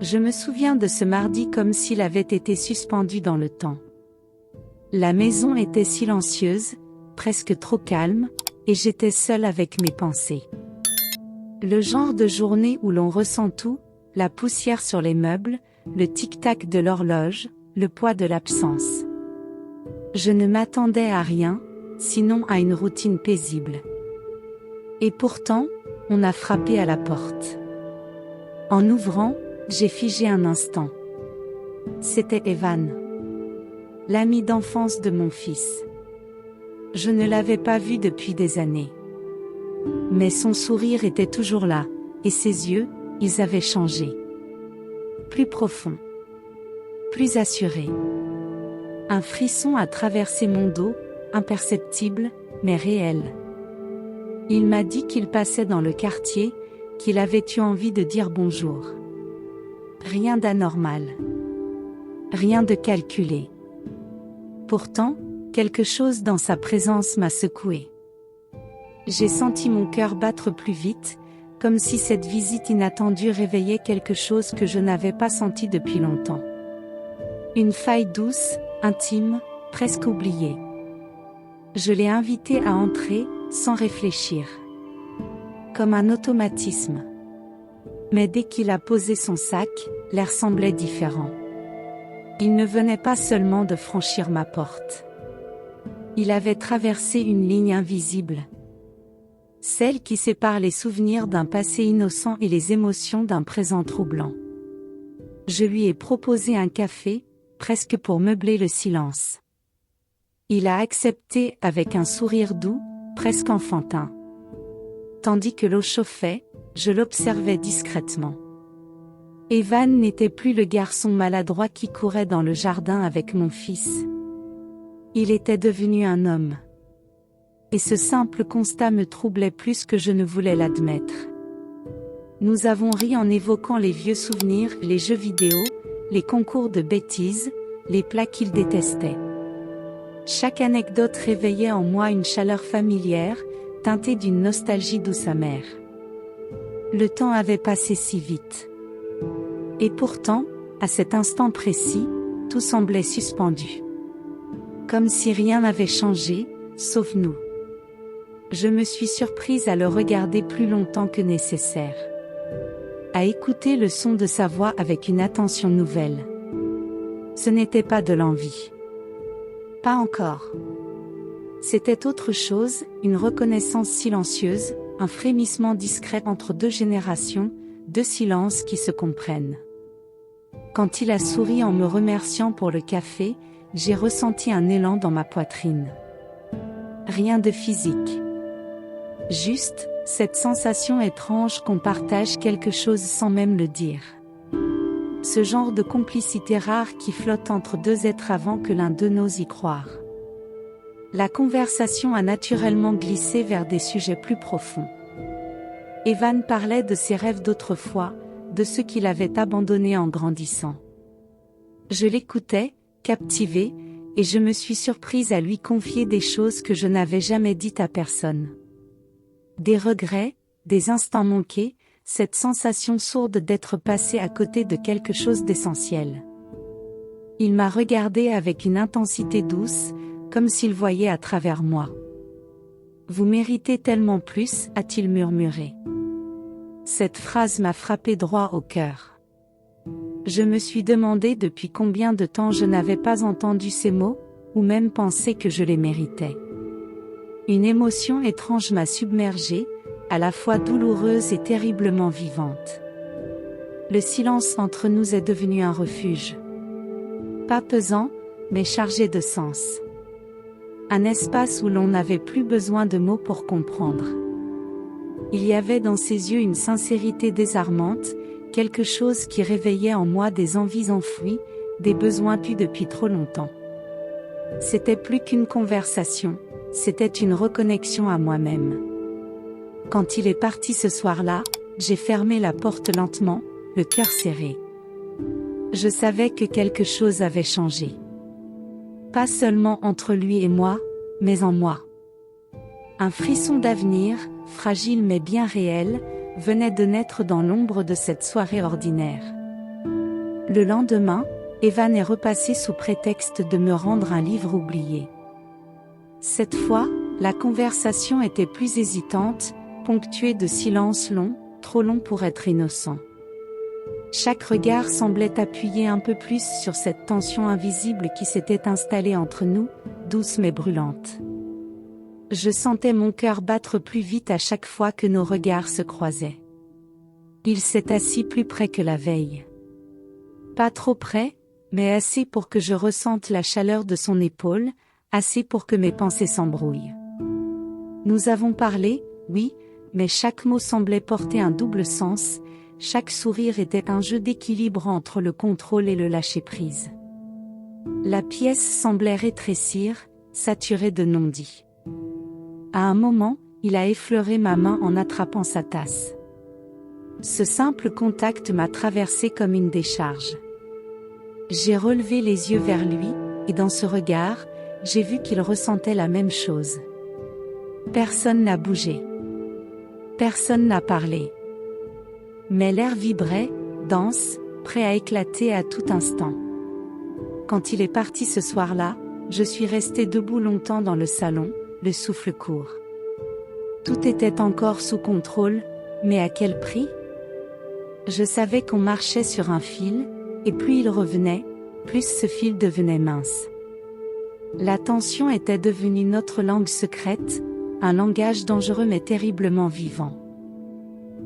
Je me souviens de ce mardi comme s'il avait été suspendu dans le temps. La maison était silencieuse, presque trop calme, et j'étais seule avec mes pensées. Le genre de journée où l'on ressent tout, la poussière sur les meubles, le tic-tac de l'horloge, le poids de l'absence. Je ne m'attendais à rien, sinon à une routine paisible. Et pourtant, on a frappé à la porte. En ouvrant, j'ai figé un instant. C'était Evan, l'ami d'enfance de mon fils. Je ne l'avais pas vu depuis des années. Mais son sourire était toujours là, et ses yeux, ils avaient changé. Plus profonds. Plus assurés. Un frisson a traversé mon dos, imperceptible, mais réel. Il m'a dit qu'il passait dans le quartier, qu'il avait eu envie de dire bonjour. Rien d'anormal. Rien de calculé. Pourtant, quelque chose dans sa présence m'a secoué. J'ai senti mon cœur battre plus vite, comme si cette visite inattendue réveillait quelque chose que je n'avais pas senti depuis longtemps. Une faille douce, intime, presque oubliée. Je l'ai invité à entrer, sans réfléchir. Comme un automatisme. Mais dès qu'il a posé son sac, l'air semblait différent. Il ne venait pas seulement de franchir ma porte. Il avait traversé une ligne invisible. Celle qui sépare les souvenirs d'un passé innocent et les émotions d'un présent troublant. Je lui ai proposé un café, presque pour meubler le silence. Il a accepté avec un sourire doux, presque enfantin. Tandis que l'eau chauffait, je l'observais discrètement. Evan n'était plus le garçon maladroit qui courait dans le jardin avec mon fils. Il était devenu un homme. Et ce simple constat me troublait plus que je ne voulais l'admettre. Nous avons ri en évoquant les vieux souvenirs, les jeux vidéo, les concours de bêtises, les plats qu'il détestait. Chaque anecdote réveillait en moi une chaleur familière, teintée d'une nostalgie douce amère. Le temps avait passé si vite. Et pourtant, à cet instant précis, tout semblait suspendu. Comme si rien n'avait changé, sauf nous. Je me suis surprise à le regarder plus longtemps que nécessaire. À écouter le son de sa voix avec une attention nouvelle. Ce n'était pas de l'envie. Pas encore. C'était autre chose, une reconnaissance silencieuse, un frémissement discret entre deux générations, deux silences qui se comprennent. Quand il a souri en me remerciant pour le café, j'ai ressenti un élan dans ma poitrine. Rien de physique. Juste, cette sensation étrange qu'on partage quelque chose sans même le dire. Ce genre de complicité rare qui flotte entre deux êtres avant que l'un d'eux n'ose y croire. La conversation a naturellement glissé vers des sujets plus profonds. Evan parlait de ses rêves d'autrefois, de ceux qu'il avait abandonnés en grandissant. Je l'écoutais, captivée, et je me suis surprise à lui confier des choses que je n'avais jamais dites à personne. Des regrets, des instants manqués, cette sensation sourde d'être passé à côté de quelque chose d'essentiel. Il m'a regardée avec une intensité douce, comme s'il voyait à travers moi. « Vous méritez tellement plus », a-t-il murmuré. Cette phrase m'a frappé droit au cœur. Je me suis demandé depuis combien de temps je n'avais pas entendu ces mots, ou même pensé que je les méritais. Une émotion étrange m'a submergée, à la fois douloureuse et terriblement vivante. Le silence entre nous est devenu un refuge. Pas pesant, mais chargé de sens. Un espace où l'on n'avait plus besoin de mots pour comprendre. Il y avait dans ses yeux une sincérité désarmante, quelque chose qui réveillait en moi des envies enfouies, des besoins tus depuis trop longtemps. C'était plus qu'une conversation, c'était une reconnexion à moi-même. Quand il est parti ce soir-là, j'ai fermé la porte lentement, le cœur serré. Je savais que quelque chose avait changé. Pas seulement entre lui et moi, mais en moi. Un frisson d'avenir, fragile mais bien réel, venait de naître dans l'ombre de cette soirée ordinaire. Le lendemain, Evan est repassé sous prétexte de me rendre un livre oublié. Cette fois, la conversation était plus hésitante, ponctuée de silences longs, trop longs pour être innocents. Chaque regard semblait appuyer un peu plus sur cette tension invisible qui s'était installée entre nous, douce mais brûlante. Je sentais mon cœur battre plus vite à chaque fois que nos regards se croisaient. Il s'est assis plus près que la veille. Pas trop près, mais assez pour que je ressente la chaleur de son épaule, assez pour que mes pensées s'embrouillent. Nous avons parlé, oui, mais chaque mot semblait porter un double sens, chaque sourire était un jeu d'équilibre entre le contrôle et le lâcher-prise. La pièce semblait rétrécir, saturée de non-dits. À un moment, il a effleuré ma main en attrapant sa tasse. Ce simple contact m'a traversé comme une décharge. J'ai relevé les yeux vers lui, et dans ce regard, j'ai vu qu'il ressentait la même chose. Personne n'a bougé. Personne n'a parlé. Mais l'air vibrait, dense, prêt à éclater à tout instant. Quand il est parti ce soir-là, je suis restée debout longtemps dans le salon, le souffle court. Tout était encore sous contrôle, mais à quel prix ? Je savais qu'on marchait sur un fil, et plus il revenait, plus ce fil devenait mince. La tension était devenue notre langue secrète, un langage dangereux mais terriblement vivant.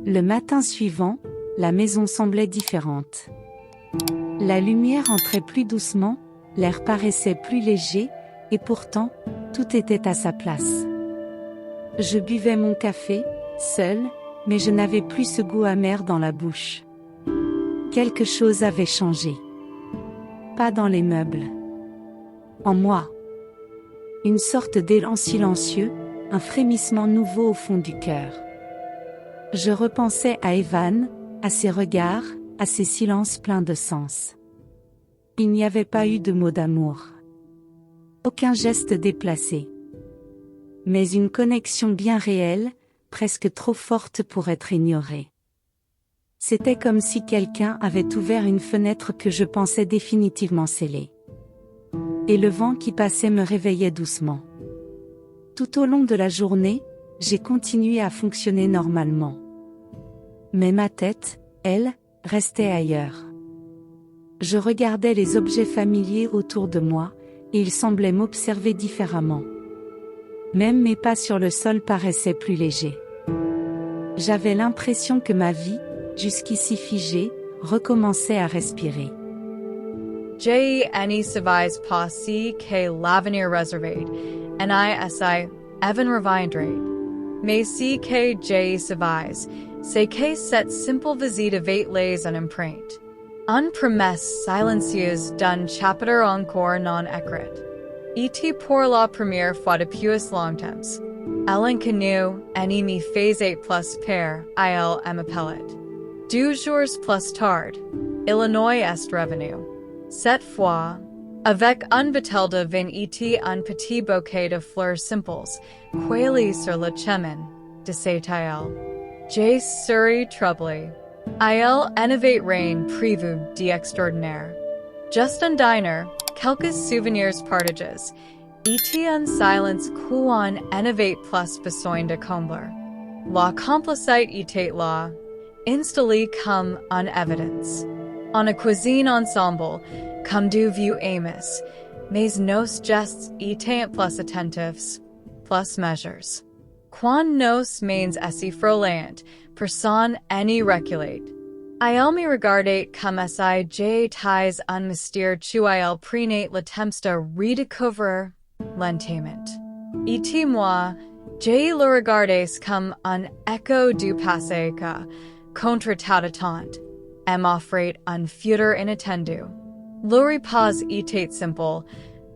Le matin suivant, la maison semblait différente. La lumière entrait plus doucement, l'air paraissait plus léger, et pourtant, tout était à sa place. Je buvais mon café, seul, mais je n'avais plus ce goût amer dans la bouche. Quelque chose avait changé. Pas dans les meubles. En moi. Une sorte d'élan silencieux, un frémissement nouveau au fond du cœur. Je repensais à Evan, à ses regards, à ses silences pleins de sens. Il n'y avait pas eu de mots d'amour. Aucun geste déplacé. Mais une connexion bien réelle, presque trop forte pour être ignorée. C'était comme si quelqu'un avait ouvert une fenêtre que je pensais définitivement scellée. Et le vent qui passait me réveillait doucement. Tout au long de la journée, j'ai continué à fonctionner normalement. Mais ma tête, elle, restait ailleurs. Je regardais les objets familiers autour de moi, et ils semblaient m'observer différemment. Même mes pas sur le sol paraissaient plus légers. J'avais l'impression que ma vie, jusqu'ici figée, recommençait à respirer. J.E.N.E. Savai's Posse K. Lavenir Reservate, N.I.S.I. Evan Revindrate. Mais si K. J. Savai's, c'est que cette simple visite avait les un empreinte. Un promesse silencieuse d'un chapitre encore non écrit. Et pour la première fois depuis longtemps. Elle inconnue, ennemi faisait plus peur, il m'appelait. 2 jours plus tard, Illinois est revenu. Cette fois, avec un bouteille de vin et un petit bouquet de fleurs simples, coilées sur le chemin, disait-il. Je serai troublé. Il n'avait rien prévu d'extraordinaire. Just un diner, quelques souvenirs partagés, et un silence qu'on n'avait plus besoin de combler. La complicité était là, installée comme en évidence. On a cuisiné ensemble, comme du vieux Amos, mais nos gestes étaient plus attentifs, plus mesures. Quand nos mains assez frôlantes, personne n'y reculait. Il me regardait comme si j'étais un mystère qu'il prenait le temps de redécouvrir lentement. Et moi, je le regardais comme un écho du passé que, contre-temps, m'offrait un futur inattendu. Le repas était simple,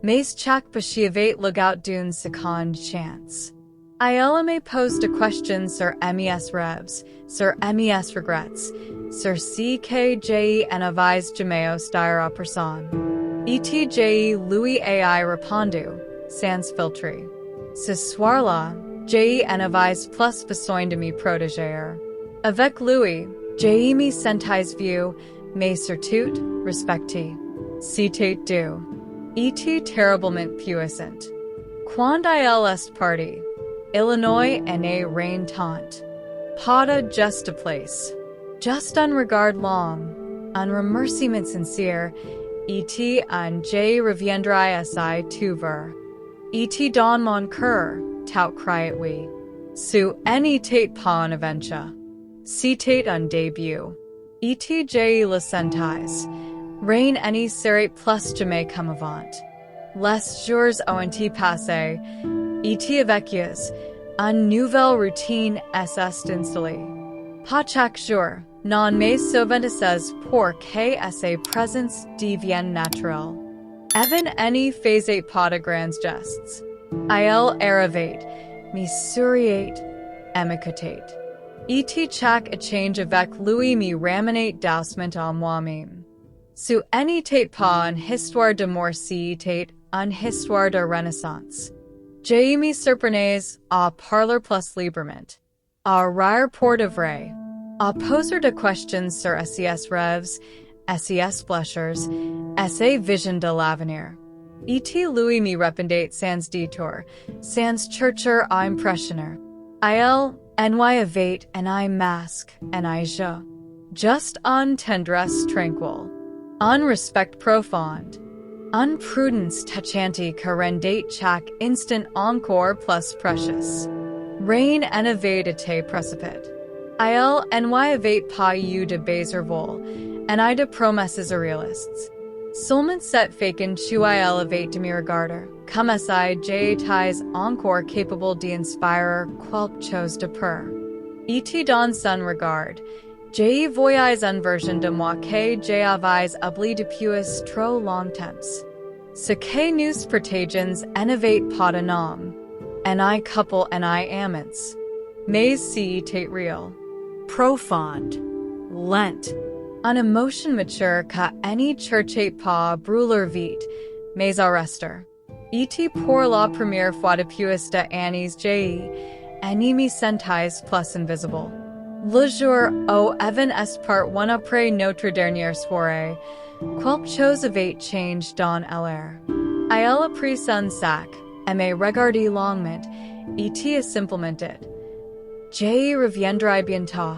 mais chaque petit avait le goût d'une seconde chance. Il me pose des questions sur mes rêves, sur mes regrets, sur ce que j'ai envie jamais dire à personne. Et j'ai lui ai répondu, sans filtre. Ce soir-là, j'ai envie plus besoin de me protéger. Avec lui, j'ai me sentais vieux, me certute, respecti. Citate du. Et terriblement puissant. Quand il est parti, Illinois ne reine tant. Pas de juste place. Just un regard long, un remerciement sincere, et un je reviendrai si tu veux. Et dans mon cœur, tout criet oui. Su any tate pas en aventure. Citate un début. Et je le sentais. Reign any serait plus jamais comme avant. Les jours ont passé, et avec une nouvelle routine est installée. Pas chaque jour, non mais souvent pour que sa présence devienne naturelle. Even any faisait pas de grands gestes. Il arrivait, me souriait, m'écoutait. Et chaque échange avec lui me ramenait doucement à moi-même. Su n'était pas une histoire d'amour, c'était une histoire de renaissance. Je me surprenais à parler plus librement, à rire pour de vrai, à poser de questions sur ses rêves, ses plaisirs, ses visions de l'avenir. Et lui me répondait sans détour, sans chercher à impressionner. Il avait un masque, un jeu, juste une tendresse tranquille, un respect profond, une prudence touchante que rendait chaque instant encore plus precious. Rien n'avait été précipité. Il n'avait pas eu de baisers vols, ni de promesses irréalistes. Seulement cette féconde il avait de me regarder, comme si j'étais encore capable d'inspirer quelque chose de pur. Et dans son regard, je voyais une version de moi que j'avais oublié depuis trop longtemps. Ce que nous partageons n'avait pas de nom, ni couple ni amants, mais c'était réel, profond, lent, une émotion mature que cherchait pas brûler vite, mais à rester. Et pour la première fois depuis des années j'ai me sentais plus invisible. Le jour où even est part one après notre dernière soirée, quelque chose avait changé dans l'air. Il a pris son sac, me regardé longuement, et simplement dit, je reviendrai bientôt.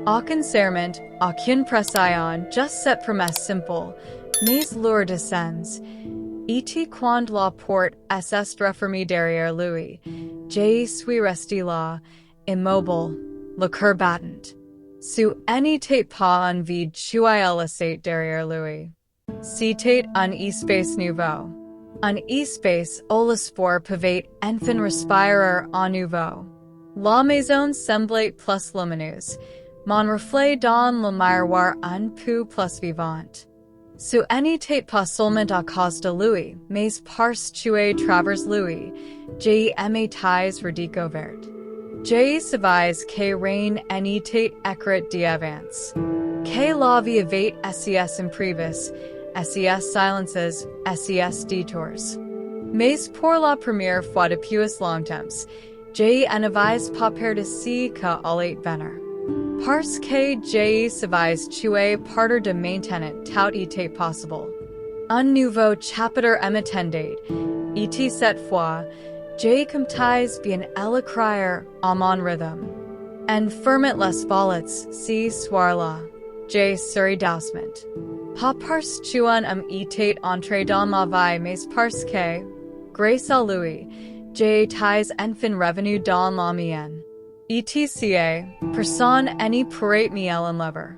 Aucun serment, aucune pression, juste cette promesse simple, mais lourde de sens. Et quand la porte s'est refermée derrière lui, je suis resté là, immobile, le cœur battant. Su n'était pas un vide laissé derrière lui. C'était un espace nouveau. Un espace où l'espoir pouvait enfin respirer à nouveau. La maison semblait plus lumineuse. Mon reflet dans le miroir un peu plus vivant. Ce n'était pas seulement à cause de lui, mais parce que travers lui, j'ai m'étais redécouvert. Je savais que rien n'était écrit d'avance. Que la vie avait ses imprévus, ses silences, ses détours. Mais pour la première fois depuis longtemps, je n'avais pas peur de ce qu'allait venir. Parce que je savais que partir de maintenant tout était possible. Un nouveau chapitre m'attendait, et cette fois, je comptais bien l'écrire à mon rythme. En fermant les volets ce soir-là, je serai doucement. Pas parce qu'un était entré dans ma vie, mais parce que, grâce à lui, j'étais enfin revenu dans la mienne. Etc. Personne ne pourrait me l'enlever.